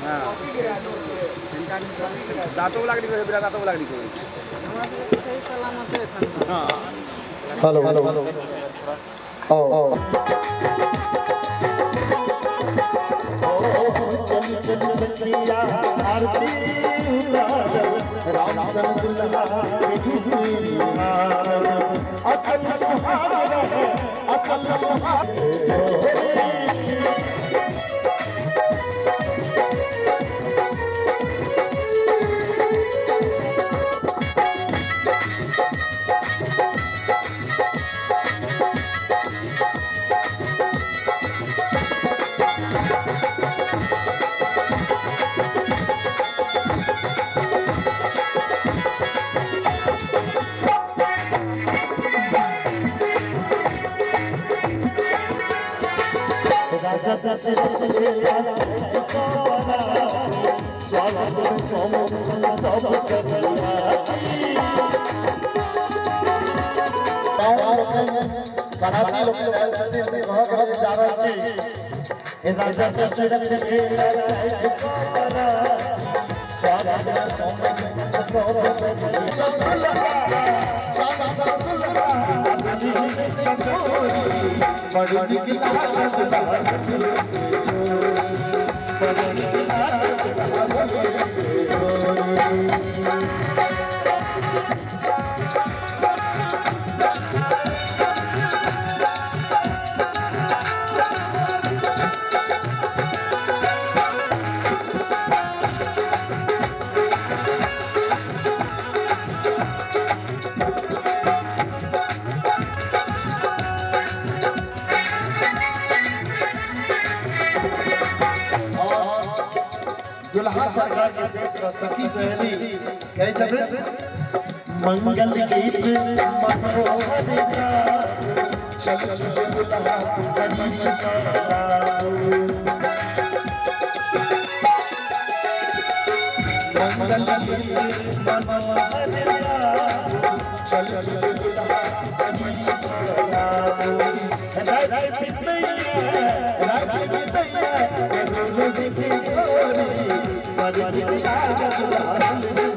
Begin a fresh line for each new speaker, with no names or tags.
हां दांतों लागली को बिना दांतों लागली को
सही सलामत है खान।
हां
हेलो हेलो आओ चल चल सखिया आरती राम सन दुल्हा अचल सुहाग अचल सुहाग राजा दशरथ के स्वागत सोम सब सखिया बाराती लोग घर घर जा रहल छी राजा दशरथ के स्वागत सोम सब सखिया बड़ी दुल्हा सरकार के देख सखी सहेली कहे छथिन मंगल गीत मनोहर चल चल दुल्हा बड़ी छकारा मंगल गीत मनोहर चल चल दुल्हा बड़ी छकारा राय रोज की छोरी बड़ी बड़ी